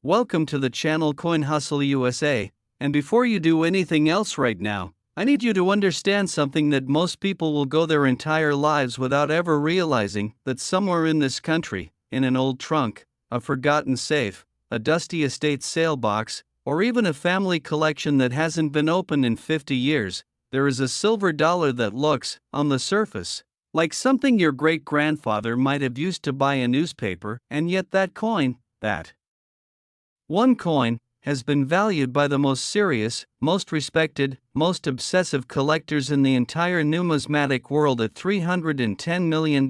Welcome to the channel Coin Hustle USA, and before you do anything else right now, I need you to understand something that most people will go their entire lives without ever realizing, that somewhere in this country, in an old trunk, a forgotten safe, a dusty estate sale box, or even a family collection that hasn't been opened in 50 years, there is a silver dollar that looks, on the surface, like something your great-grandfather might have used to buy a newspaper, and yet that coin, that one coin, has been valued by the most serious, most respected, most obsessive collectors in the entire numismatic world at $310 million,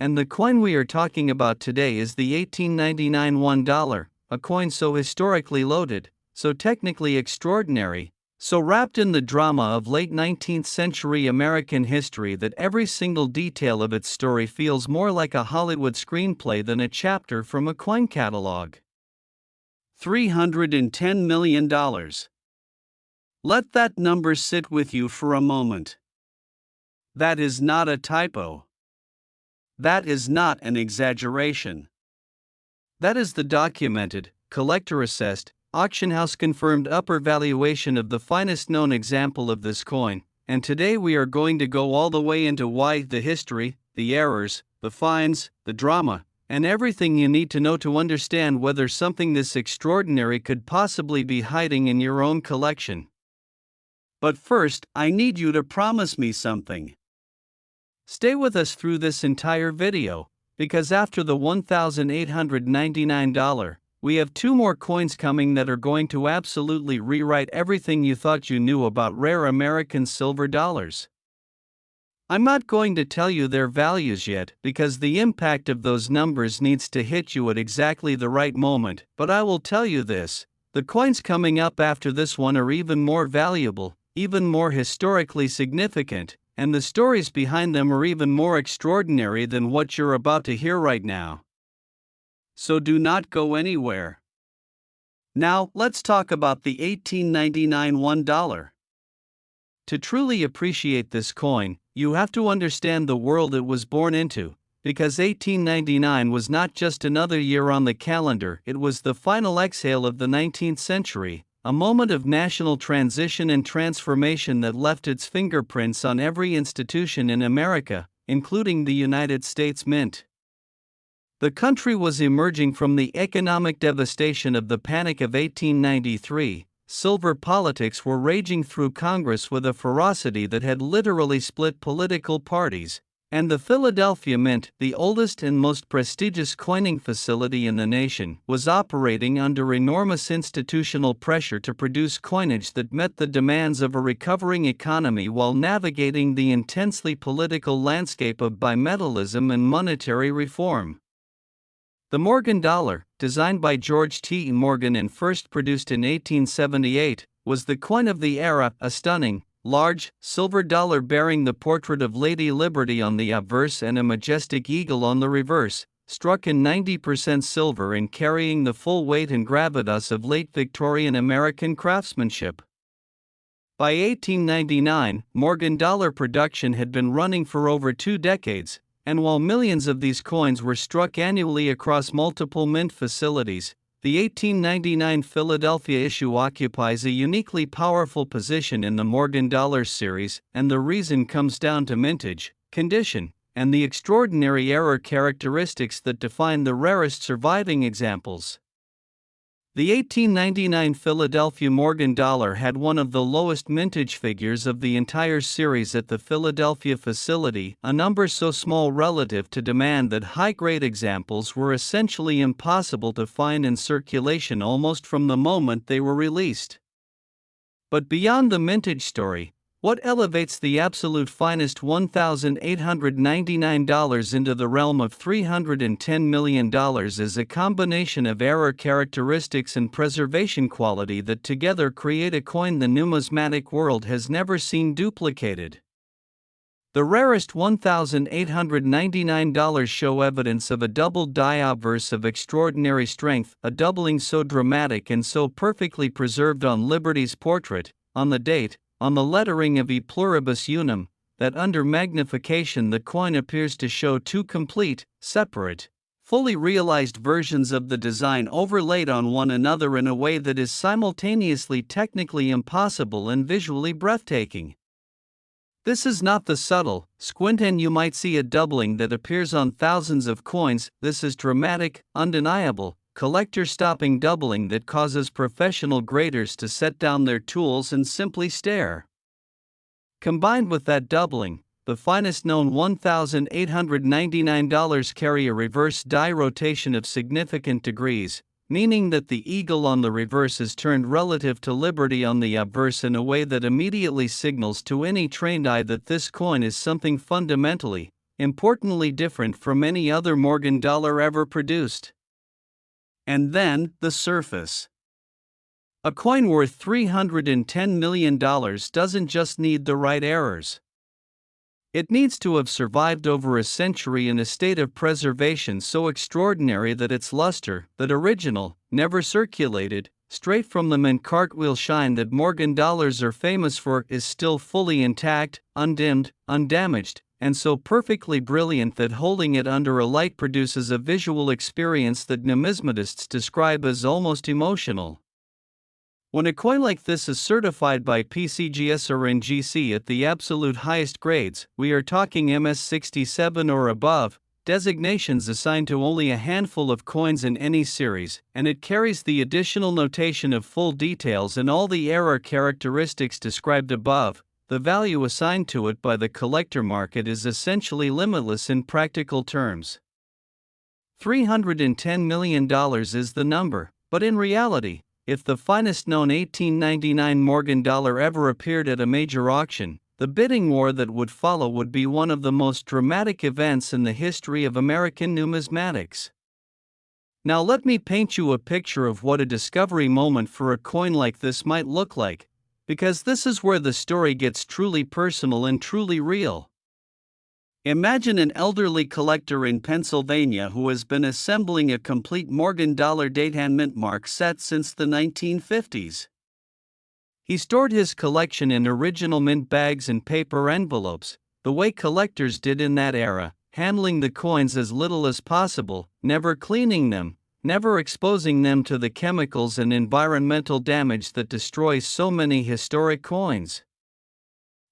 and the coin we are talking about today is the 1899 $1, a coin so historically loaded, so technically extraordinary, so wrapped in the drama of late 19th century American history that every single detail of its story feels more like a Hollywood screenplay than a chapter from a coin catalog. $310 million. Let that number sit with you for a moment. That is not a typo. That is not an exaggeration. That is the documented, collector-assessed, auction house-confirmed upper valuation of the finest known example of this coin, and today we are going to go all the way into why, the history, the errors, the finds, the drama, and everything you need to know to understand whether something this extraordinary could possibly be hiding in your own collection. But first, I need you to promise me something. Stay with us through this entire video, because after the $1,899, we have two more coins coming that are going to absolutely rewrite everything you thought you knew about rare American silver dollars. I'm not going to tell you their values yet because the impact of those numbers needs to hit you at exactly the right moment, but I will tell you this: the coins coming up after this one are even more valuable, even more historically significant, and the stories behind them are even more extraordinary than what you're about to hear right now. So do not go anywhere. Now, let's talk about the 1899 $1. To truly appreciate this coin, you have to understand the world it was born into, because 1899 was not just another year on the calendar, it was the final exhale of the 19th century, a moment of national transition and transformation that left its fingerprints on every institution in America, including the United States Mint. The country was emerging from the economic devastation of the Panic of 1893. Silver politics were raging through Congress with a ferocity that had literally split political parties, and the Philadelphia Mint, the oldest and most prestigious coining facility in the nation, was operating under enormous institutional pressure to produce coinage that met the demands of a recovering economy while navigating the intensely political landscape of bimetallism and monetary reform. The Morgan dollar, designed by George T. Morgan and first produced in 1878, was the coin of the era, a stunning, large, silver dollar bearing the portrait of Lady Liberty on the obverse and a majestic eagle on the reverse, struck in 90% silver and carrying the full weight and gravitas of late Victorian American craftsmanship. By 1899, Morgan dollar production had been running for over 2 decades, and while millions of these coins were struck annually across multiple mint facilities, the 1899 Philadelphia issue occupies a uniquely powerful position in the Morgan dollar series, and the reason comes down to mintage, condition, and the extraordinary error characteristics that define the rarest surviving examples. The 1899 Philadelphia Morgan dollar had one of the lowest mintage figures of the entire series at the Philadelphia facility, a number so small relative to demand that high-grade examples were essentially impossible to find in circulation almost from the moment they were released. But beyond the mintage story, what elevates the absolute finest $1,899 into the realm of $310 million is a combination of error characteristics and preservation quality that together create a coin the numismatic world has never seen duplicated. The rarest $1,899 show evidence of a doubled die obverse of extraordinary strength, a doubling so dramatic and so perfectly preserved on Liberty's portrait, on the date, on the lettering of E pluribus unum, that under magnification the coin appears to show two complete, separate, fully realized versions of the design overlaid on one another in a way that is simultaneously technically impossible and visually breathtaking. This is not the subtle, squint and you might see a doubling that appears on thousands of coins. This is dramatic, undeniable, collector-stopping doubling that causes professional graders to set down their tools and simply stare. Combined with that doubling, the finest known $1,899 carry a reverse die rotation of significant degrees, meaning that the eagle on the reverse is turned relative to liberty on the obverse in a way that immediately signals to any trained eye that this coin is something fundamentally, importantly different from any other Morgan dollar ever produced. And then, the surface. A coin worth $310 million doesn't just need the right errors. It needs to have survived over a century in a state of preservation so extraordinary that its luster, that original, never circulated, straight from the mint cartwheel shine that Morgan dollars are famous for, is still fully intact, undimmed, undamaged, and so perfectly brilliant that holding it under a light produces a visual experience that numismatists describe as almost emotional. When a coin like this is certified by PCGS or NGC at the absolute highest grades, we are talking MS67 or above, designations assigned to only a handful of coins in any series, and it carries the additional notation of full details and all the error characteristics described above, the value assigned to it by the collector market is essentially limitless in practical terms. $310 million is the number, but in reality, if the finest known 1899 Morgan dollar ever appeared at a major auction, the bidding war that would follow would be one of the most dramatic events in the history of American numismatics. Now let me paint you a picture of what a discovery moment for a coin like this might look like, because this is where the story gets truly personal and truly real. Imagine an elderly collector in Pennsylvania who has been assembling a complete Morgan dollar date-hand mint mark set since the 1950s. He stored his collection in original mint bags and paper envelopes, the way collectors did in that era, handling the coins as little as possible, never cleaning them, never exposing them to the chemicals and environmental damage that destroys so many historic coins.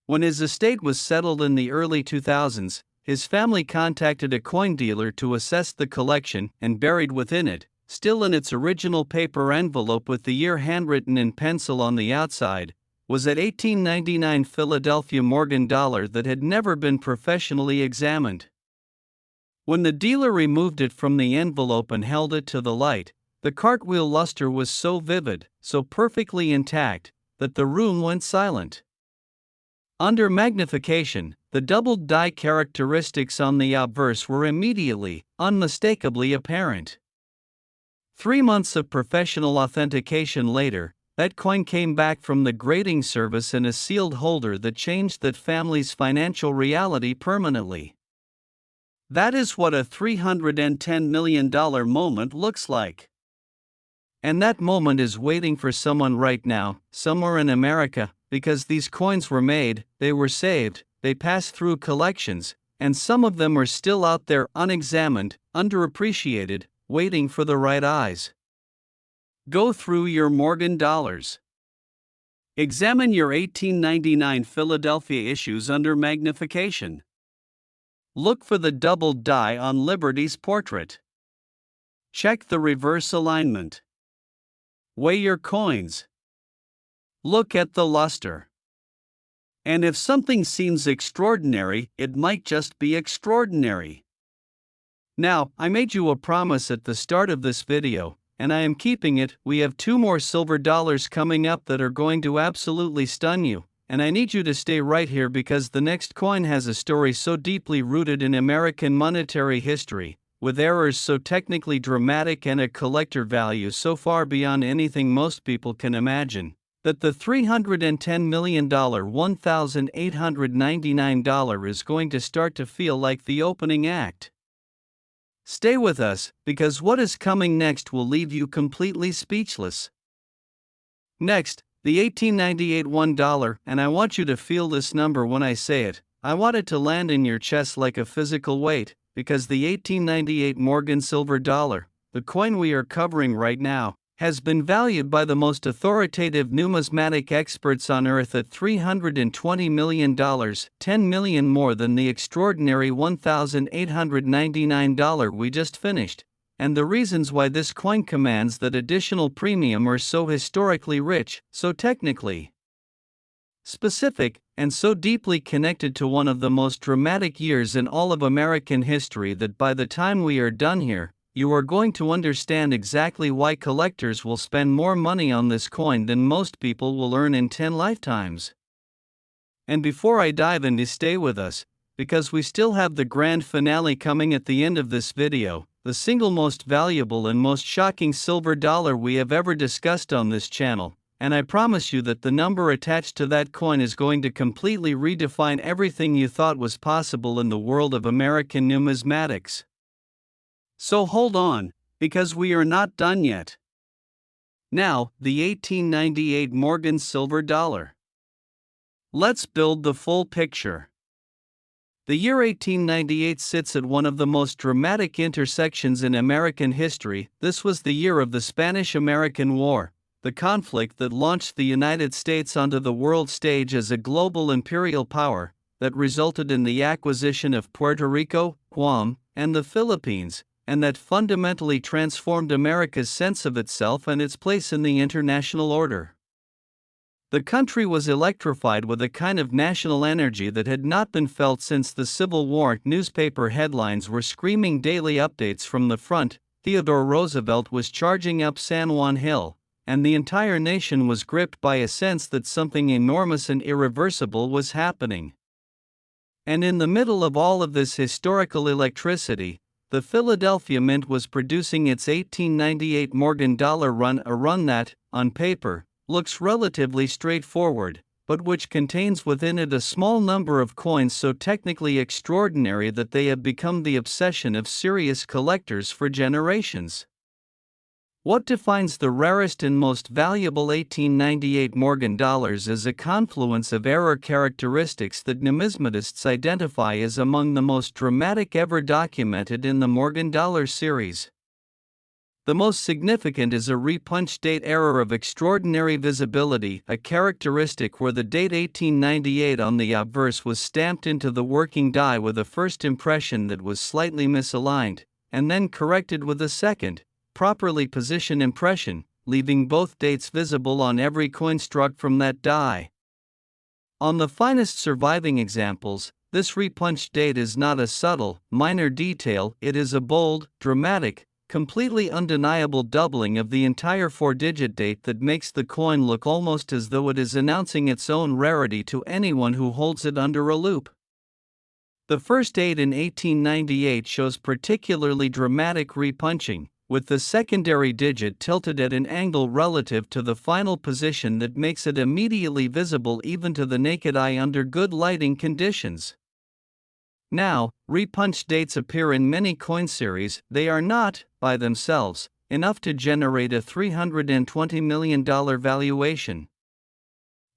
When his estate was settled in the early 2000s, his family contacted a coin dealer to assess the collection, and buried within it, still in its original paper envelope with the year handwritten in pencil on the outside, was an 1899 Philadelphia Morgan dollar that had never been professionally examined. When the dealer removed it from the envelope and held it to the light, the cartwheel luster was so vivid, so perfectly intact, that the room went silent. Under magnification, the doubled die characteristics on the obverse were immediately, unmistakably apparent. 3 months of professional authentication later, that coin came back from the grading service in a sealed holder that changed that family's financial reality permanently. That is what a $310 million moment looks like. And that moment is waiting for someone right now, somewhere in America, because these coins were made, they were saved, they passed through collections, and some of them are still out there unexamined, underappreciated, waiting for the right eyes. Go through your Morgan dollars. Examine your 1899 Philadelphia issues under magnification. Look for the doubled die on Liberty's portrait. Check the reverse alignment. Weigh your coins. Look at the luster. And if something seems extraordinary, it might just be extraordinary. Now, I made you a promise at the start of this video, and I am keeping it. We have 2 more silver dollars coming up that are going to absolutely stun you, and I need you to stay right here because the next coin has a story so deeply rooted in American monetary history, with errors so technically dramatic and a collector value so far beyond anything most people can imagine, that the $310 million $1,899 is going to start to feel like the opening act. Stay with us, because what is coming next will leave you completely speechless. Next, the 1898 $1, and I want you to feel this number when I say it. I want it to land in your chest like a physical weight, because the 1898 Morgan silver dollar, the coin we are covering right now, has been valued by the most authoritative numismatic experts on Earth at $320 million, $10 million more than the extraordinary $1,899 we just finished. And the reasons why this coin commands that additional premium are so historically rich, so technically specific, and so deeply connected to one of the most dramatic years in all of American history that by the time we are done here, you are going to understand exactly why collectors will spend more money on this coin than most people will earn in 10 lifetimes. And before I dive in, stay with us, because we still have the grand finale coming at the end of this video, the single most valuable and most shocking silver dollar we have ever discussed on this channel, and I promise you that the number attached to that coin is going to completely redefine everything you thought was possible in the world of American numismatics. So hold on, because we are not done yet. Now, the 1898 Morgan silver dollar. Let's build the full picture. The year 1898 sits at one of the most dramatic intersections in American history. This was the year of the Spanish-American War, the conflict that launched the United States onto the world stage as a global imperial power, that resulted in the acquisition of Puerto Rico, Guam, and the Philippines, and that fundamentally transformed America's sense of itself and its place in the international order. The country was electrified with a kind of national energy that had not been felt since the Civil War. Newspaper headlines were screaming daily updates from the front. Theodore Roosevelt was charging up San Juan Hill, and the entire nation was gripped by a sense that something enormous and irreversible was happening. And in the middle of all of this historical electricity, the Philadelphia Mint was producing its 1898 Morgan dollar run, a run that, on paper, looks relatively straightforward, but which contains within it a small number of coins so technically extraordinary that they have become the obsession of serious collectors for generations. What defines the rarest and most valuable 1898 Morgan dollars is a confluence of rare characteristics that numismatists identify as among the most dramatic ever documented in the Morgan dollar series. The most significant is a repunch date error of extraordinary visibility, a characteristic where the date 1898 on the obverse was stamped into the working die with a first impression that was slightly misaligned, and then corrected with a second, properly positioned impression, leaving both dates visible on every coin struck from that die. On the finest surviving examples, this repunched date is not a subtle, minor detail, it is a bold, dramatic, completely undeniable doubling of the entire four-digit date that makes the coin look almost as though it is announcing its own rarity to anyone who holds it under a loupe. The first date in 1898 shows particularly dramatic repunching, with the secondary digit tilted at an angle relative to the final position that makes it immediately visible even to the naked eye under good lighting conditions. Now, repunched dates appear in many coin series. They are not, by themselves, enough to generate a $320 million valuation.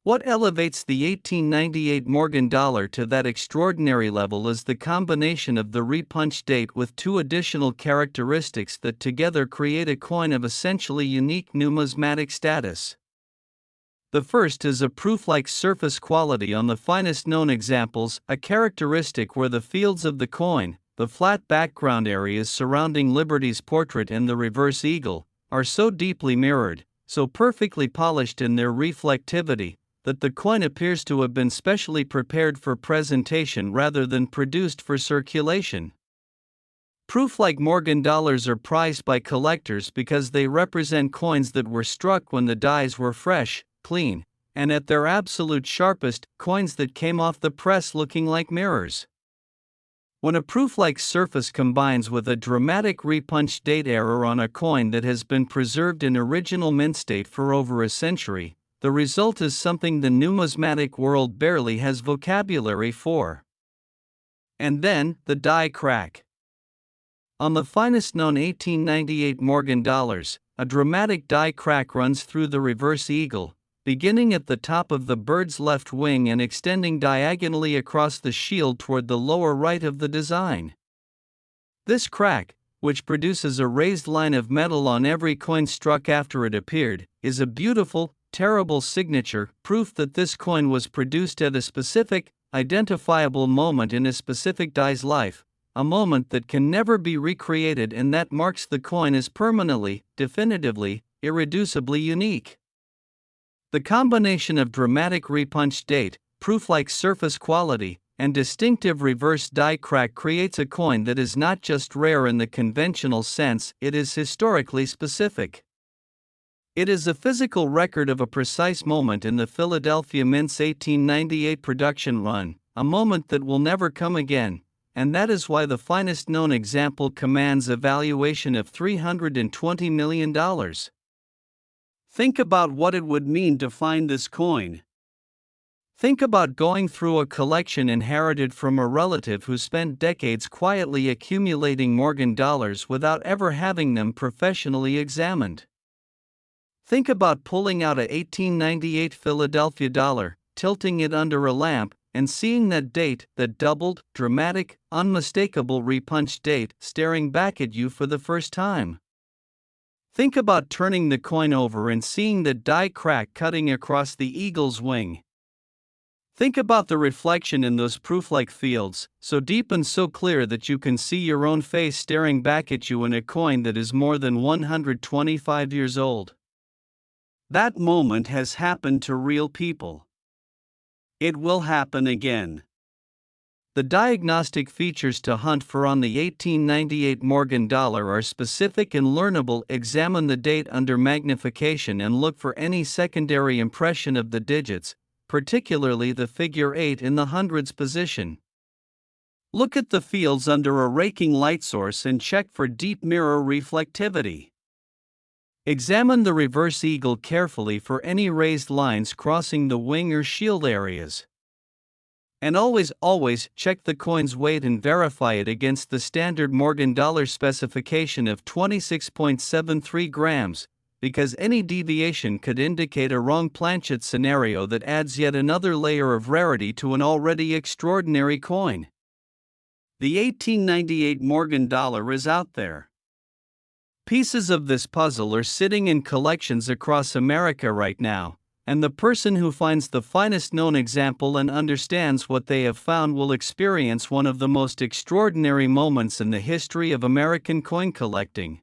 What elevates the 1898 Morgan dollar to that extraordinary level is the combination of the repunched date with two additional characteristics that together create a coin of essentially unique numismatic status. The first is a proof-like surface quality on the finest known examples, a characteristic where the fields of the coin, the flat background areas surrounding Liberty's portrait and the reverse eagle, are so deeply mirrored, so perfectly polished in their reflectivity, that the coin appears to have been specially prepared for presentation rather than produced for circulation. Proof-like Morgan dollars are prized by collectors because they represent coins that were struck when the dies were fresh, clean, and at their absolute sharpest, coins that came off the press looking like mirrors. When a proof-like surface combines with a dramatic repunched date error on a coin that has been preserved in original mint state for over a century, the result is something the numismatic world barely has vocabulary for. And then, the die crack. On the finest known 1898 Morgan dollars, a dramatic die crack runs through the reverse eagle, beginning at the top of the bird's left wing and extending diagonally across the shield toward the lower right of the design. This crack, which produces a raised line of metal on every coin struck after it appeared, is a beautiful, terrible signature, proof that this coin was produced at a specific, identifiable moment in a specific die's life, a moment that can never be recreated and that marks the coin as permanently, definitively, irreducibly unique. The combination of dramatic repunched date, proof-like surface quality, and distinctive reverse die crack creates a coin that is not just rare in the conventional sense, it is historically specific. It is a physical record of a precise moment in the Philadelphia Mint's 1898 production run, a moment that will never come again, and that is why the finest known example commands a valuation of $320 million. Think about what it would mean to find this coin. Think about going through a collection inherited from a relative who spent decades quietly accumulating Morgan dollars without ever having them professionally examined. Think about pulling out a 1898 Philadelphia dollar, tilting it under a lamp, and seeing that date, that doubled, dramatic, unmistakable repunched date, staring back at you for the first time. Think about turning the coin over and seeing the die crack cutting across the eagle's wing. Think about the reflection in those proof-like fields, so deep and so clear that you can see your own face staring back at you in a coin that is more than 125 years old. That moment has happened to real people. It will happen again. The diagnostic features to hunt for on the 1898 Morgan dollar are specific and learnable. Examine the date under magnification and look for any secondary impression of the digits, particularly the figure 8 in the hundreds position. Look at the fields under a raking light source and check for deep mirror reflectivity. Examine the reverse eagle carefully for any raised lines crossing the wing or shield areas. And always check the coin's weight and verify it against the standard Morgan dollar specification of 26.73 grams, because any deviation could indicate a wrong planchet scenario that adds yet another layer of rarity to an already extraordinary coin. The 1898 Morgan dollar is out there. Pieces of this puzzle are sitting in collections across America right now, and the person who finds the finest known example and understands what they have found will experience one of the most extraordinary moments in the history of American coin collecting.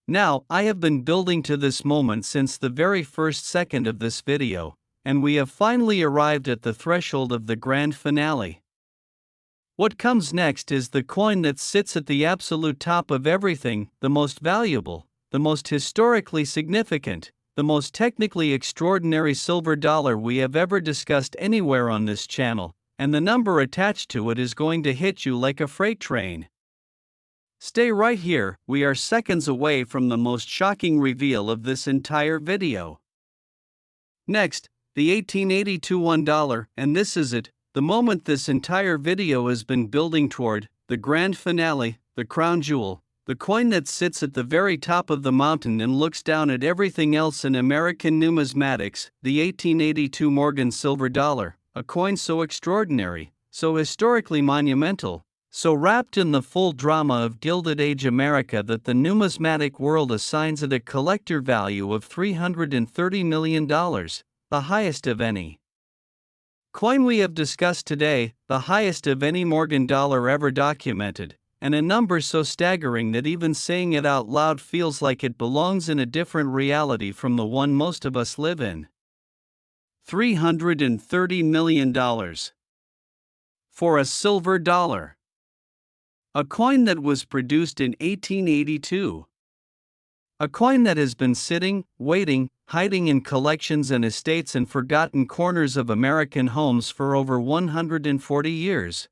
Now, I have been building to this moment since the very first second of this video, and we have finally arrived at the threshold of the grand finale. What comes next is the coin that sits at the absolute top of everything, the most valuable, the most historically significant, the most technically extraordinary silver dollar we have ever discussed anywhere on this channel, and the number attached to it is going to hit you like a freight train. Stay right here, we are seconds away from the most shocking reveal of this entire video. Next, the 1882 $1, and this is it, the moment this entire video has been building toward, the grand finale, the crown jewel, the coin that sits at the very top of the mountain and looks down at everything else in American numismatics, the 1882 Morgan silver dollar, a coin so extraordinary, so historically monumental, so wrapped in the full drama of Gilded Age America that the numismatic world assigns it a collector value of $330 million, the highest of any coin we have discussed today, the highest of any Morgan dollar ever documented, and a number so staggering that even saying it out loud feels like it belongs in a different reality from the one most of us live in. $330 million. For a silver dollar. A coin that was produced in 1882. A coin that has been sitting, waiting, hiding in collections and estates and forgotten corners of American homes for over 140 years.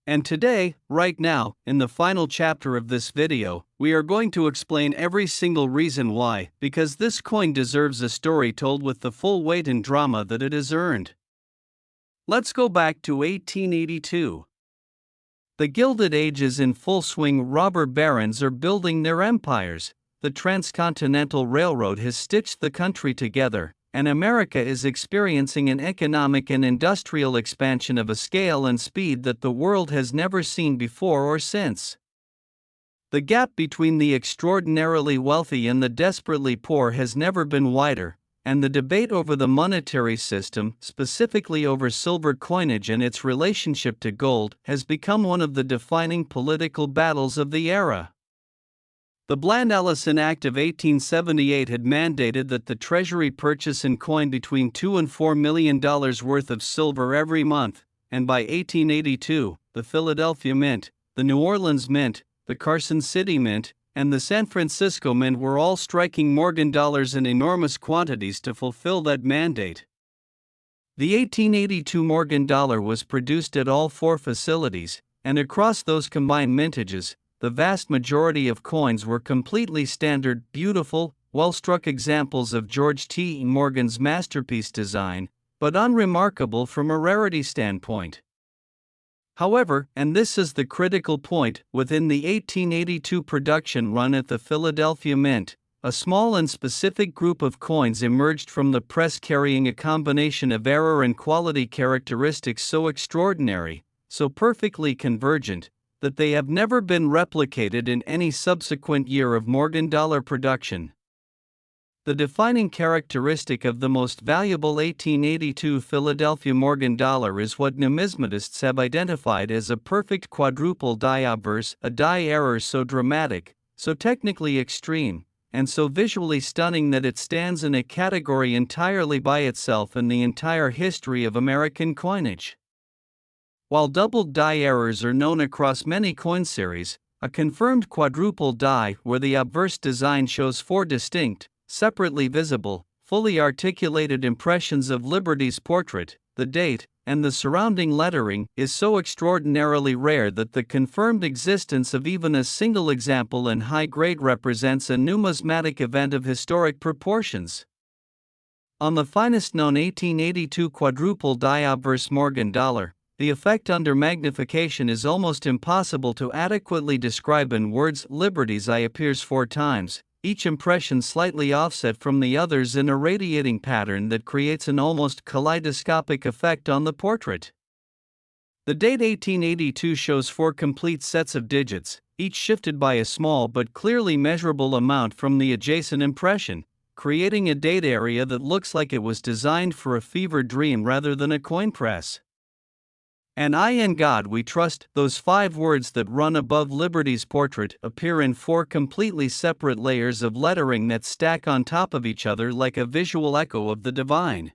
And today, right now, in the final chapter of this video, we are going to explain every single reason why, because this coin deserves a story told with the full weight and drama that it has earned. Let's go back to 1882. The Gilded Age is in full swing. Robber barons are building their empires, the Transcontinental Railroad has stitched the country together, and America is experiencing an economic and industrial expansion of a scale and speed that the world has never seen before or since. The gap between the extraordinarily wealthy and the desperately poor has never been wider, and the debate over the monetary system, specifically over silver coinage and its relationship to gold, has become one of the defining political battles of the era. The Bland-Ellison Act of 1878 had mandated that the Treasury purchase and coin between $2 and $4 million worth of silver every month, and by 1882, the Philadelphia Mint, the New Orleans Mint, the Carson City Mint, and the San Francisco Mint were all striking Morgan dollars in enormous quantities to fulfill that mandate. The 1882 Morgan dollar was produced at all four facilities, and across those combined mintages, the vast majority of coins were completely standard, beautiful, well-struck examples of George T. Morgan's masterpiece design, but unremarkable from a rarity standpoint. However, and this is the critical point, within the 1882 production run at the Philadelphia Mint, a small and specific group of coins emerged from the press carrying a combination of error and quality characteristics so extraordinary, so perfectly convergent, that they have never been replicated in any subsequent year of Morgan dollar production. The defining characteristic of the most valuable 1882 Philadelphia Morgan dollar is what numismatists have identified as a perfect quadruple die obverse, a die error so dramatic, so technically extreme, and so visually stunning that it stands in a category entirely by itself in the entire history of American coinage. While doubled die errors are known across many coin series, a confirmed quadruple die where the obverse design shows four distinct, separately visible, fully articulated impressions of Liberty's portrait, the date, and the surrounding lettering is so extraordinarily rare that the confirmed existence of even a single example in high grade represents a numismatic event of historic proportions. On the finest known 1882 quadruple die obverse Morgan dollar, the effect under magnification is almost impossible to adequately describe in words. Liberty's eye appears four times, each impression slightly offset from the others in a radiating pattern that creates an almost kaleidoscopic effect on the portrait. The date 1882 shows four complete sets of digits, each shifted by a small but clearly measurable amount from the adjacent impression, creating a date area that looks like it was designed for a fever dream rather than a coin press. And I in God we trust, those 5 words that run above Liberty's portrait appear in 4 completely separate layers of lettering that stack on top of each other like a visual echo of the divine.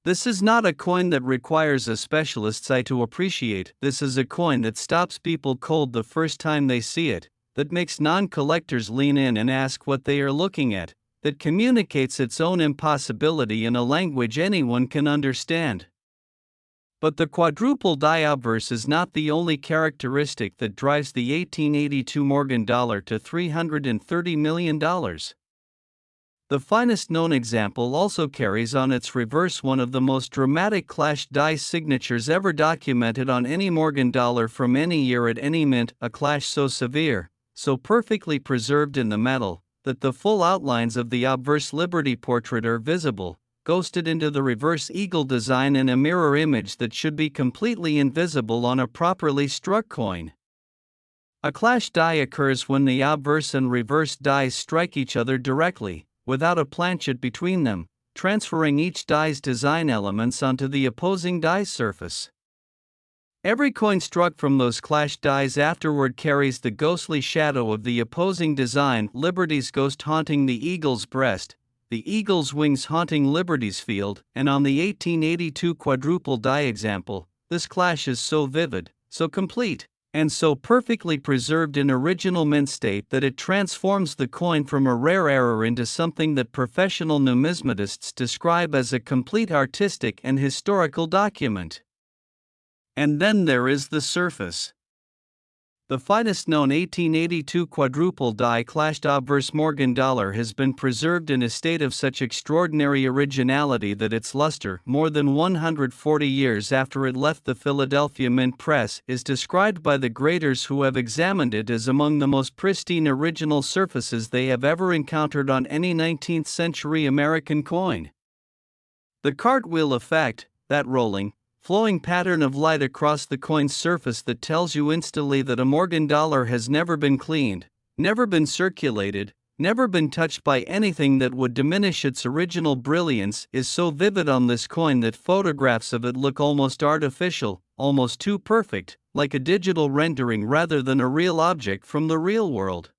This is not a coin that requires a specialist's eye to appreciate. This is a coin that stops people cold the first time they see it, that makes non-collectors lean in and ask what they are looking at, that communicates its own impossibility in a language anyone can understand. But the quadruple die obverse is not the only characteristic that drives the 1882 Morgan dollar to $330 million. The finest known example also carries on its reverse one of the most dramatic clash die signatures ever documented on any Morgan dollar from any year at any mint, a clash so severe, so perfectly preserved in the metal, that the full outlines of the obverse Liberty portrait are visible, ghosted into the reverse eagle design in a mirror image that should be completely invisible on a properly struck coin. A clash die occurs when the obverse and reverse dies strike each other directly, without a planchet between them, transferring each die's design elements onto the opposing die's surface. Every coin struck from those clash dies afterward carries the ghostly shadow of the opposing design, Liberty's ghost haunting the eagle's breast, the eagle's wings haunting Liberty's field, and on the 1882 quadruple die example, this clash is so vivid, so complete, and so perfectly preserved in original mint state that it transforms the coin from a rare error into something that professional numismatists describe as a complete artistic and historical document. And then there is the surface. The finest known 1882 quadruple die clashed obverse Morgan dollar has been preserved in a state of such extraordinary originality that its luster, more than 140 years after it left the Philadelphia Mint Press, is described by the graders who have examined it as among the most pristine original surfaces they have ever encountered on any 19th century American coin. The cartwheel effect, that rolling, flowing pattern of light across the coin's surface that tells you instantly that a Morgan dollar has never been cleaned, never been circulated, never been touched by anything that would diminish its original brilliance, is so vivid on this coin that photographs of it look almost artificial, almost too perfect, like a digital rendering rather than a real object from the real world.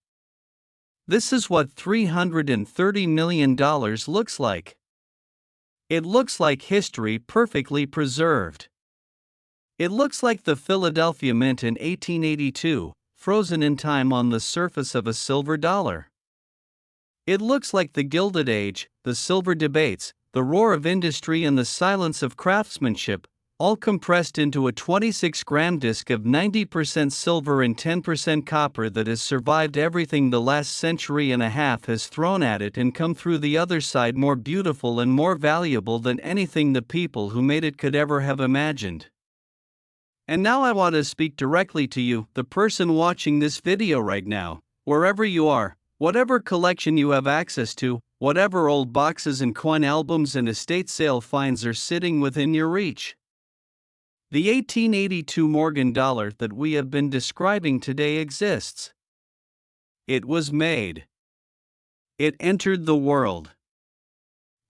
This is what $330 million looks like. It looks like history perfectly preserved. It looks like the Philadelphia Mint in 1882, frozen in time on the surface of a silver dollar. It looks like the Gilded Age, the silver debates, the roar of industry and the silence of craftsmanship, all compressed into a 26-gram disc of 90% silver and 10% copper that has survived everything the last century and a half has thrown at it and come through the other side more beautiful and more valuable than anything the people who made it could ever have imagined. And now I want to speak directly to you, the person watching this video right now, wherever you are, whatever collection you have access to, whatever old boxes and coin albums and estate sale finds are sitting within your reach. The 1882 Morgan dollar that we have been describing today exists. It was made. It entered the world.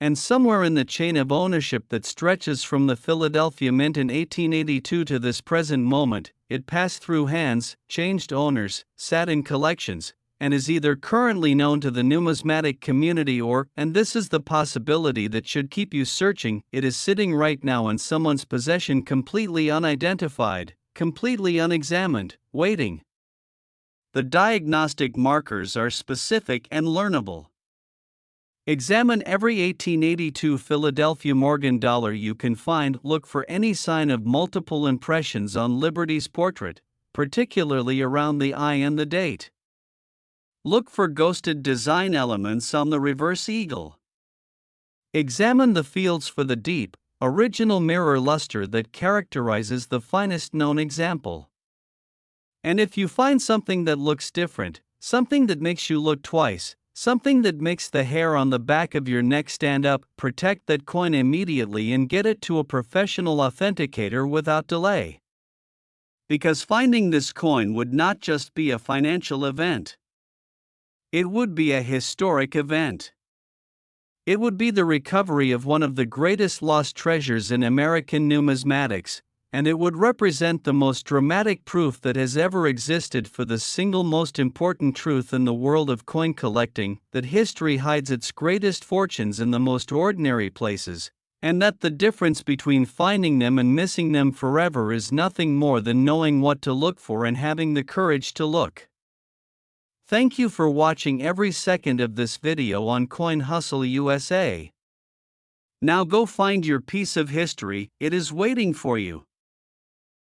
And somewhere in the chain of ownership that stretches from the Philadelphia Mint in 1882 to this present moment, it passed through hands, changed owners, sat in collections, and is either currently known to the numismatic community or, and this is the possibility that should keep you searching, it is sitting right now in someone's possession completely unidentified, completely unexamined, waiting. The diagnostic markers are specific and learnable. Examine every 1882 Philadelphia Morgan dollar you can find. Look for any sign of multiple impressions on Liberty's portrait, particularly around the eye and the date. Look for ghosted design elements on the reverse eagle. Examine the fields for the deep, original mirror luster that characterizes the finest known example. And if you find something that looks different, something that makes you look twice, something that makes the hair on the back of your neck stand up, protect that coin immediately and get it to a professional authenticator without delay. Because finding this coin would not just be a financial event. It would be a historic event. It would be the recovery of one of the greatest lost treasures in American numismatics, and it would represent the most dramatic proof that has ever existed for the single most important truth in the world of coin collecting, that history hides its greatest fortunes in the most ordinary places, and that the difference between finding them and missing them forever is nothing more than knowing what to look for and having the courage to look. Thank you for watching every second of this video on Coin Hustle USA. Now go find your piece of history, it is waiting for you.